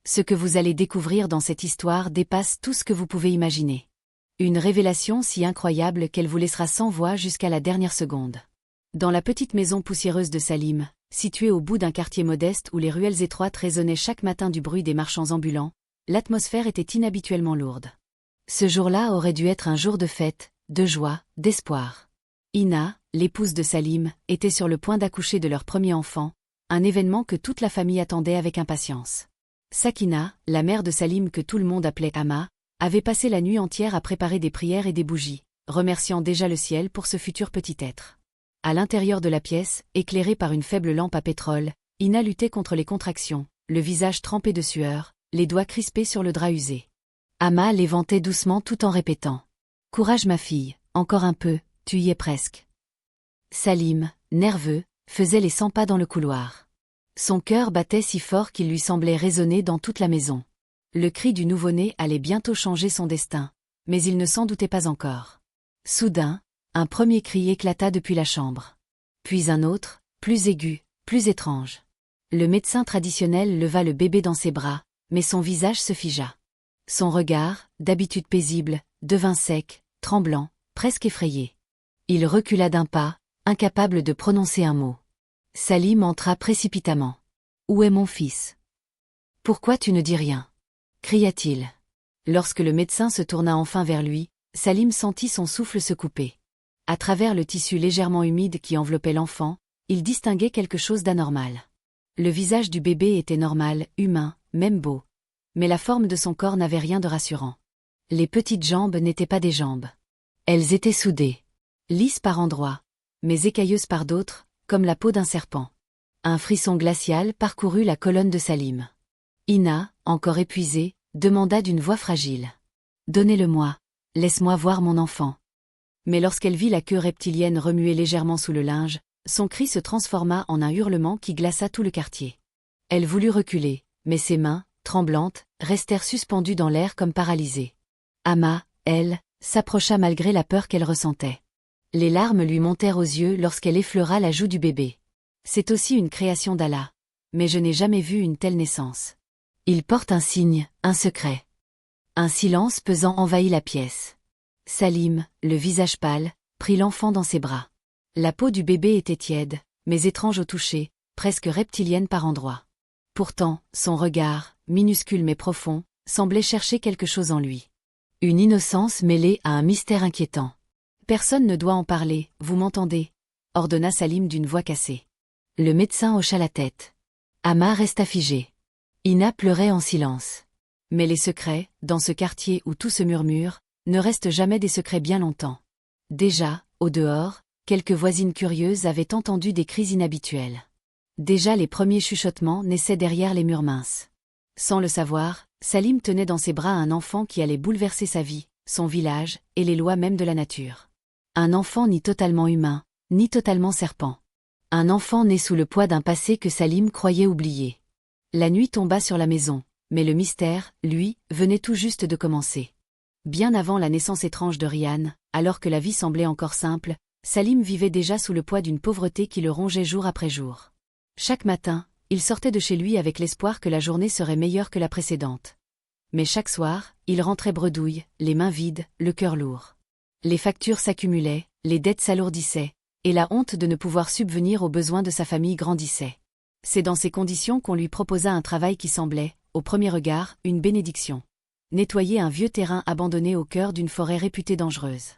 Ce que vous allez découvrir dans cette histoire dépasse tout ce que vous pouvez imaginer. Une révélation si incroyable qu'elle vous laissera sans voix jusqu'à la dernière seconde. Dans la petite maison poussiéreuse de Salim, située au bout d'un quartier modeste où les ruelles étroites résonnaient chaque matin du bruit des marchands ambulants, l'atmosphère était inhabituellement lourde. Ce jour-là aurait dû être un jour de fête, de joie, d'espoir. Ina, l'épouse de Salim, était sur le point d'accoucher de leur premier enfant, un événement que toute la famille attendait avec impatience. Sakina, la mère de Salim que tout le monde appelait Ama, avait passé la nuit entière à préparer des prières et des bougies, remerciant déjà le ciel pour ce futur petit être. À l'intérieur de la pièce, éclairée par une faible lampe à pétrole, Ina luttait contre les contractions, le visage trempé de sueur, les doigts crispés sur le drap usé. Ama l'éventait doucement tout en répétant « Courage ma fille, encore un peu, tu y es presque ». Salim, nerveux, faisait les 100 pas dans le couloir. Son cœur battait si fort qu'il lui semblait résonner dans toute la maison. Le cri du nouveau-né allait bientôt changer son destin, mais il ne s'en doutait pas encore. Soudain, un premier cri éclata depuis la chambre. Puis un autre, plus aigu, plus étrange. Le médecin traditionnel leva le bébé dans ses bras, mais son visage se figea. Son regard, d'habitude paisible, devint sec, tremblant, presque effrayé. Il recula d'un pas, incapable de prononcer un mot. Salim entra précipitamment. « Où est mon fils ? Pourquoi tu ne dis rien ?» cria-t-il. Lorsque le médecin se tourna enfin vers lui, Salim sentit son souffle se couper. À travers le tissu légèrement humide qui enveloppait l'enfant, il distinguait quelque chose d'anormal. Le visage du bébé était normal, humain, même beau. Mais la forme de son corps n'avait rien de rassurant. Les petites jambes n'étaient pas des jambes. Elles étaient soudées. Lisses par endroits, mais écailleuses par d'autres, comme la peau d'un serpent. Un frisson glacial parcourut la colonne de Salim. Ina, encore épuisée, demanda d'une voix fragile. « Donnez-le-moi, laisse-moi voir mon enfant. » Mais lorsqu'elle vit la queue reptilienne remuer légèrement sous le linge, son cri se transforma en un hurlement qui glaça tout le quartier. Elle voulut reculer, mais ses mains, tremblantes, restèrent suspendues dans l'air comme paralysées. Ama, elle, s'approcha malgré la peur qu'elle ressentait. Les larmes lui montèrent aux yeux lorsqu'elle effleura la joue du bébé. « C'est aussi une création d'Allah. Mais je n'ai jamais vu une telle naissance. Il porte un signe, un secret. » Un silence pesant envahit la pièce. Salim, le visage pâle, prit l'enfant dans ses bras. La peau du bébé était tiède, mais étrange au toucher, presque reptilienne par endroits. Pourtant, son regard, minuscule mais profond, semblait chercher quelque chose en lui. Une innocence mêlée à un mystère inquiétant. « Personne ne doit en parler, vous m'entendez ?» ordonna Salim d'une voix cassée. Le médecin hocha la tête. Ama resta figée. Ina pleurait en silence. Mais les secrets, dans ce quartier où tout se murmure, ne restent jamais des secrets bien longtemps. Déjà, au dehors, quelques voisines curieuses avaient entendu des cris inhabituels. Déjà les premiers chuchotements naissaient derrière les murs minces. Sans le savoir, Salim tenait dans ses bras un enfant qui allait bouleverser sa vie, son village, et les lois même de la nature. Un enfant ni totalement humain, ni totalement serpent. Un enfant né sous le poids d'un passé que Salim croyait oublié. La nuit tomba sur la maison, mais le mystère, lui, venait tout juste de commencer. Bien avant la naissance étrange de Ryan, alors que la vie semblait encore simple, Salim vivait déjà sous le poids d'une pauvreté qui le rongeait jour après jour. Chaque matin, il sortait de chez lui avec l'espoir que la journée serait meilleure que la précédente. Mais chaque soir, il rentrait bredouille, les mains vides, le cœur lourd. Les factures s'accumulaient, les dettes s'alourdissaient, et la honte de ne pouvoir subvenir aux besoins de sa famille grandissait. C'est dans ces conditions qu'on lui proposa un travail qui semblait, au premier regard, une bénédiction. Nettoyer un vieux terrain abandonné au cœur d'une forêt réputée dangereuse.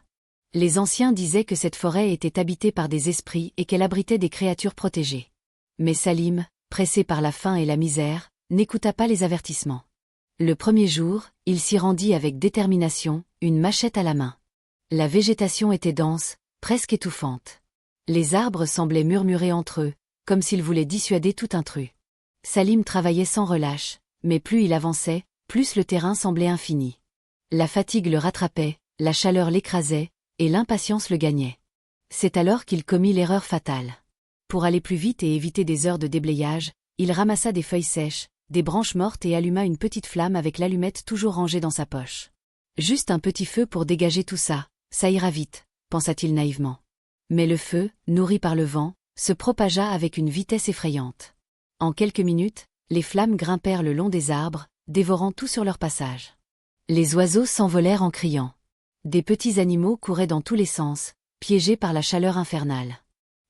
Les anciens disaient que cette forêt était habitée par des esprits et qu'elle abritait des créatures protégées. Mais Salim, pressé par la faim et la misère, n'écouta pas les avertissements. Le premier jour, il s'y rendit avec détermination, une machette à la main. La végétation était dense, presque étouffante. Les arbres semblaient murmurer entre eux, comme s'ils voulaient dissuader tout intrus. Salim travaillait sans relâche, mais plus il avançait, plus le terrain semblait infini. La fatigue le rattrapait, la chaleur l'écrasait, et l'impatience le gagnait. C'est alors qu'il commit l'erreur fatale. Pour aller plus vite et éviter des heures de déblayage, il ramassa des feuilles sèches, des branches mortes et alluma une petite flamme avec l'allumette toujours rangée dans sa poche. Juste un petit feu pour dégager tout ça, ça ira vite, pensa-t-il naïvement. Mais le feu, nourri par le vent, se propagea avec une vitesse effrayante. En quelques minutes, les flammes grimpèrent le long des arbres, dévorant tout sur leur passage. Les oiseaux s'envolèrent en criant. Des petits animaux couraient dans tous les sens, piégés par la chaleur infernale.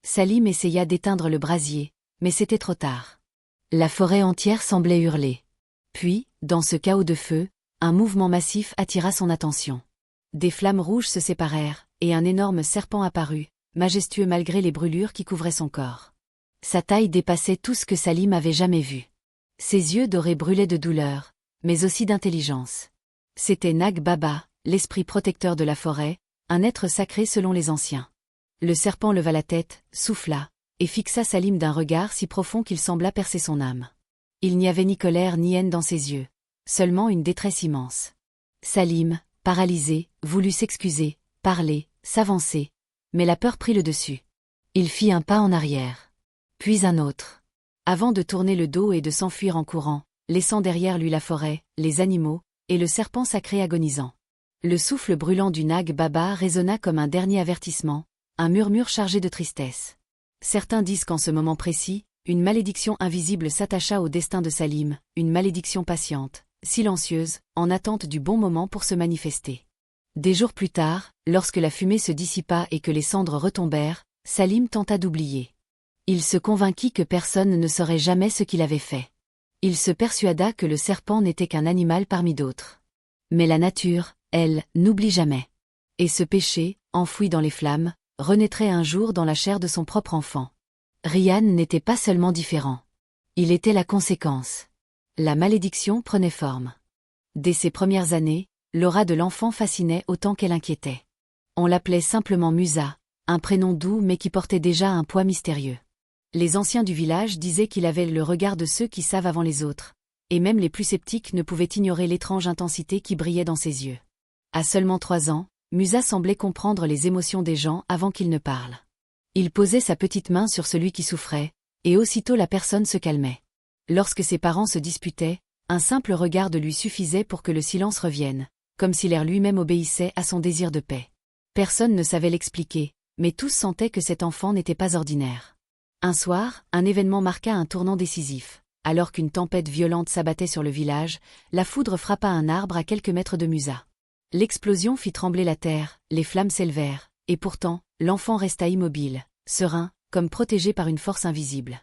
Salim essaya d'éteindre le brasier, mais c'était trop tard. La forêt entière semblait hurler. Puis, dans ce chaos de feu, un mouvement massif attira son attention. Des flammes rouges se séparèrent, et un énorme serpent apparut, majestueux malgré les brûlures qui couvraient son corps. Sa taille dépassait tout ce que Salim avait jamais vu. Ses yeux dorés brûlaient de douleur, mais aussi d'intelligence. C'était Nag Baba, l'esprit protecteur de la forêt, un être sacré selon les anciens. Le serpent leva la tête, souffla, et fixa Salim d'un regard si profond qu'il sembla percer son âme. Il n'y avait ni colère ni haine dans ses yeux, seulement une détresse immense. Salim, paralysé, voulut s'excuser, parler, s'avancer, mais la peur prit le dessus. Il fit un pas en arrière, puis un autre, avant de tourner le dos et de s'enfuir en courant, laissant derrière lui la forêt, les animaux, et le serpent sacré agonisant. Le souffle brûlant du Nag Baba résonna comme un dernier avertissement, un murmure chargé de tristesse. Certains disent qu'en ce moment précis, une malédiction invisible s'attacha au destin de Salim, une malédiction patiente, silencieuse, en attente du bon moment pour se manifester. Des jours plus tard, lorsque la fumée se dissipa et que les cendres retombèrent, Salim tenta d'oublier. Il se convainquit que personne ne saurait jamais ce qu'il avait fait. Il se persuada que le serpent n'était qu'un animal parmi d'autres. Mais la nature, elle, n'oublie jamais. Et ce péché, enfoui dans les flammes, renaîtrait un jour dans la chair de son propre enfant. Ryan n'était pas seulement différent. Il était la conséquence. La malédiction prenait forme. Dès ses premières années, l'aura de l'enfant fascinait autant qu'elle inquiétait. On l'appelait simplement Musa, un prénom doux mais qui portait déjà un poids mystérieux. Les anciens du village disaient qu'il avait le regard de ceux qui savent avant les autres, et même les plus sceptiques ne pouvaient ignorer l'étrange intensité qui brillait dans ses yeux. À seulement 3 ans, Musa semblait comprendre les émotions des gens avant qu'il ne parle. Il posait sa petite main sur celui qui souffrait, et aussitôt la personne se calmait. Lorsque ses parents se disputaient, un simple regard de lui suffisait pour que le silence revienne, comme si l'air lui-même obéissait à son désir de paix. Personne ne savait l'expliquer, mais tous sentaient que cet enfant n'était pas ordinaire. Un soir, un événement marqua un tournant décisif. Alors qu'une tempête violente s'abattait sur le village, la foudre frappa un arbre à quelques mètres de Musa. L'explosion fit trembler la terre, les flammes s'élevèrent, et pourtant, l'enfant resta immobile, serein, comme protégé par une force invisible.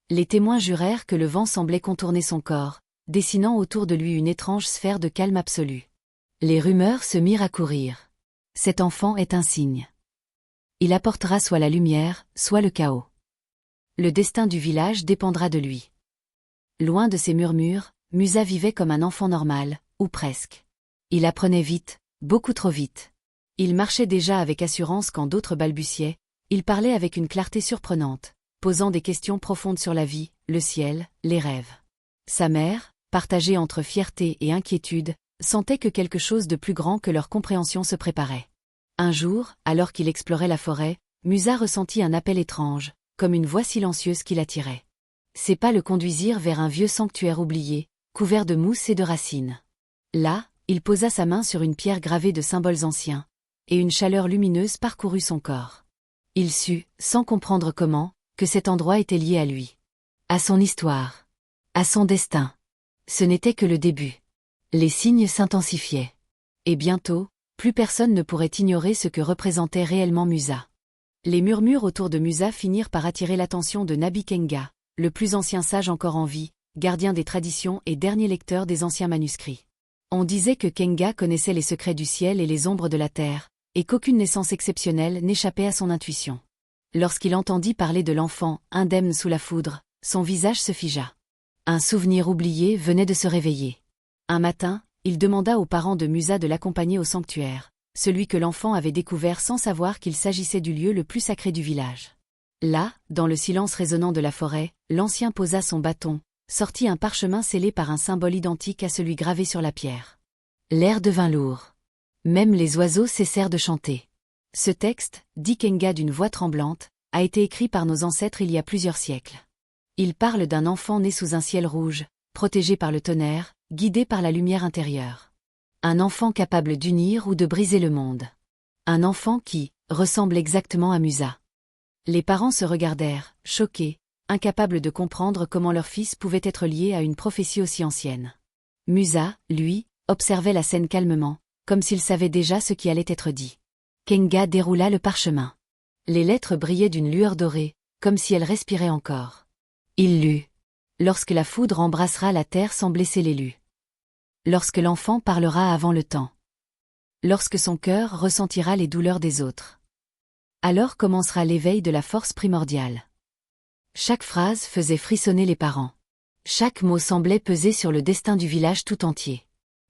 Les témoins jurèrent que le vent semblait contourner son corps, dessinant autour de lui une étrange sphère de calme absolu. Les rumeurs se mirent à courir. Cet enfant est un signe. Il apportera soit la lumière, soit le chaos. Le destin du village dépendra de lui. Loin de ces murmures, Musa vivait comme un enfant normal, ou presque. Il apprenait vite, beaucoup trop vite. Il marchait déjà avec assurance quand d'autres balbutiaient, il parlait avec une clarté surprenante, posant des questions profondes sur la vie, le ciel, les rêves. Sa mère, partagée entre fierté et inquiétude, sentait que quelque chose de plus grand que leur compréhension se préparait. Un jour, alors qu'il explorait la forêt, Musa ressentit un appel étrange, comme une voix silencieuse qui l'attirait. Ses pas le conduisirent vers un vieux sanctuaire oublié, couvert de mousse et de racines. Là, il posa sa main sur une pierre gravée de symboles anciens, et une chaleur lumineuse parcourut son corps. Il sut, sans comprendre comment, que cet endroit était lié à lui. À son histoire. À son destin. Ce n'était que le début. Les signes s'intensifiaient. Et bientôt, plus personne ne pourrait ignorer ce que représentait réellement Musa. Les murmures autour de Musa finirent par attirer l'attention de Nabi Kenga, le plus ancien sage encore en vie, gardien des traditions et dernier lecteur des anciens manuscrits. On disait que Kenga connaissait les secrets du ciel et les ombres de la terre, et qu'aucune naissance exceptionnelle n'échappait à son intuition. Lorsqu'il entendit parler de l'enfant, indemne sous la foudre, son visage se figea. Un souvenir oublié venait de se réveiller. Un matin, il demanda aux parents de Musa de l'accompagner au sanctuaire, celui que l'enfant avait découvert sans savoir qu'il s'agissait du lieu le plus sacré du village. Là, dans le silence résonnant de la forêt, l'ancien posa son bâton, sortit un parchemin scellé par un symbole identique à celui gravé sur la pierre. L'air devint lourd. Même les oiseaux cessèrent de chanter. Ce texte, dit Kenga d'une voix tremblante, a été écrit par nos ancêtres il y a plusieurs siècles. Il parle d'un enfant né sous un ciel rouge, protégé par le tonnerre, guidé par la lumière intérieure. Un enfant capable d'unir ou de briser le monde. Un enfant qui ressemble exactement à Musa. Les parents se regardèrent, choqués, incapables de comprendre comment leur fils pouvait être lié à une prophétie aussi ancienne. Musa, lui, observait la scène calmement, comme s'il savait déjà ce qui allait être dit. Kenga déroula le parchemin. Les lettres brillaient d'une lueur dorée, comme si elles respiraient encore. Il lut. Lorsque la foudre embrassera la terre sans blesser l'élu. Lorsque l'enfant parlera avant le temps. Lorsque son cœur ressentira les douleurs des autres. Alors commencera l'éveil de la force primordiale. Chaque phrase faisait frissonner les parents. Chaque mot semblait peser sur le destin du village tout entier.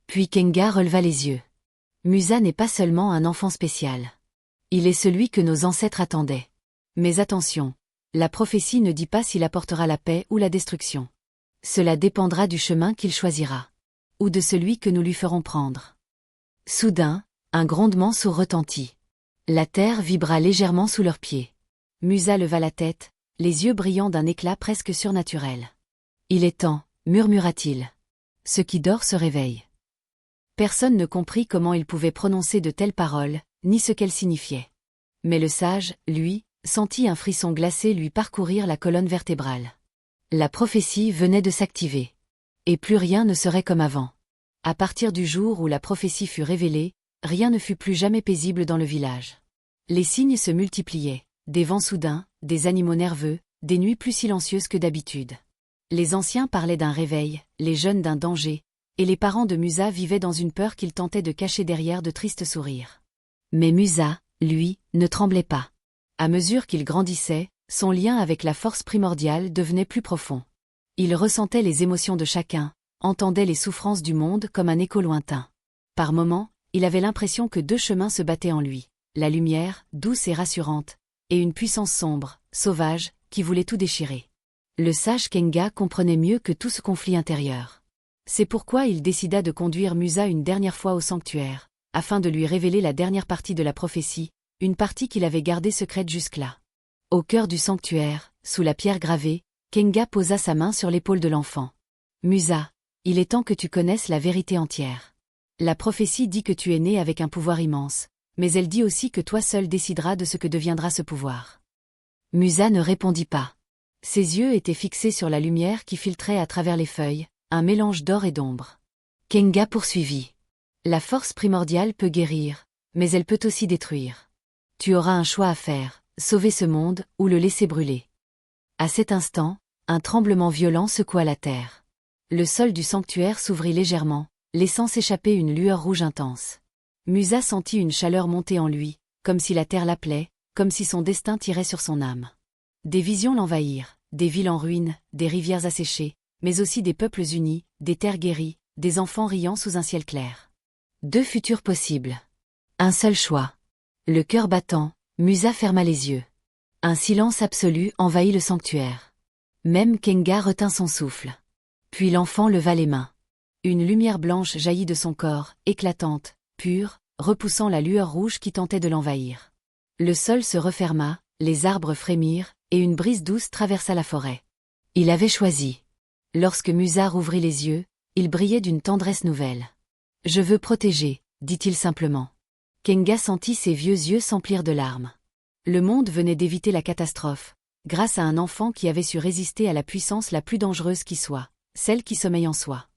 Puis Kenga releva les yeux. Musa n'est pas seulement un enfant spécial. Il est celui que nos ancêtres attendaient. Mais attention, la prophétie ne dit pas s'il apportera la paix ou la destruction. Cela dépendra du chemin qu'il choisira. Ou de celui que nous lui ferons prendre. Soudain, un grondement sourd retentit. La terre vibra légèrement sous leurs pieds. Musa leva la tête, les yeux brillants d'un éclat presque surnaturel. « Il est temps », murmura-t-il. « Ce qui dort se réveille. » Personne ne comprit comment il pouvait prononcer de telles paroles, ni ce qu'elles signifiaient. Mais le sage, lui, sentit un frisson glacé lui parcourir la colonne vertébrale. La prophétie venait de s'activer. Et plus rien ne serait comme avant. À partir du jour où la prophétie fut révélée, rien ne fut plus jamais paisible dans le village. Les signes se multipliaient, des vents soudains, des animaux nerveux, des nuits plus silencieuses que d'habitude. Les anciens parlaient d'un réveil, les jeunes d'un danger, et les parents de Musa vivaient dans une peur qu'ils tentaient de cacher derrière de tristes sourires. Mais Musa, lui, ne tremblait pas. À mesure qu'il grandissait, son lien avec la force primordiale devenait plus profond. Il ressentait les émotions de chacun, entendait les souffrances du monde comme un écho lointain. Par moments, il avait l'impression que deux chemins se battaient en lui, la lumière, douce et rassurante, et une puissance sombre, sauvage, qui voulait tout déchirer. Le sage Kenga comprenait mieux que tout ce conflit intérieur. C'est pourquoi il décida de conduire Musa une dernière fois au sanctuaire, afin de lui révéler la dernière partie de la prophétie, une partie qu'il avait gardée secrète jusque-là. Au cœur du sanctuaire, sous la pierre gravée, Kenga posa sa main sur l'épaule de l'enfant. « Musa, il est temps que tu connaisses la vérité entière. La prophétie dit que tu es né avec un pouvoir immense, mais elle dit aussi que toi seul décideras de ce que deviendra ce pouvoir. » Musa ne répondit pas. Ses yeux étaient fixés sur la lumière qui filtrait à travers les feuilles, un mélange d'or et d'ombre. Kenga poursuivit. « La force primordiale peut guérir, mais elle peut aussi détruire. Tu auras un choix à faire, sauver ce monde ou le laisser brûler. » À cet instant, un tremblement violent secoua la terre. Le sol du sanctuaire s'ouvrit légèrement, laissant s'échapper une lueur rouge intense. Musa sentit une chaleur monter en lui, comme si la terre l'appelait, comme si son destin tirait sur son âme. Des visions l'envahirent, des villes en ruines, des rivières asséchées, mais aussi des peuples unis, des terres guéries, des enfants riant sous un ciel clair. Deux futurs possibles. Un seul choix. Le cœur battant, Musa ferma les yeux. Un silence absolu envahit le sanctuaire. Même Kenga retint son souffle. Puis l'enfant leva les mains. Une lumière blanche jaillit de son corps, éclatante, pure, repoussant la lueur rouge qui tentait de l'envahir. Le sol se referma, les arbres frémirent, et une brise douce traversa la forêt. Il avait choisi. Lorsque Musa rouvrit les yeux, il brillait d'une tendresse nouvelle. « Je veux protéger », dit-il simplement. Kenga sentit ses vieux yeux s'emplir de larmes. Le monde venait d'éviter la catastrophe, grâce à un enfant qui avait su résister à la puissance la plus dangereuse qui soit, celle qui sommeille en soi.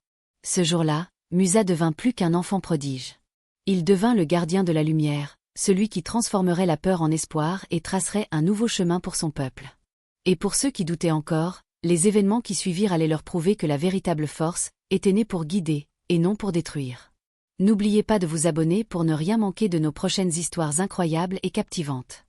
Ce jour-là, Musa devint plus qu'un enfant prodige. Il devint le gardien de la lumière, celui qui transformerait la peur en espoir et tracerait un nouveau chemin pour son peuple. Et pour ceux qui doutaient encore, les événements qui suivirent allaient leur prouver que la véritable force était née pour guider, et non pour détruire. N'oubliez pas de vous abonner pour ne rien manquer de nos prochaines histoires incroyables et captivantes.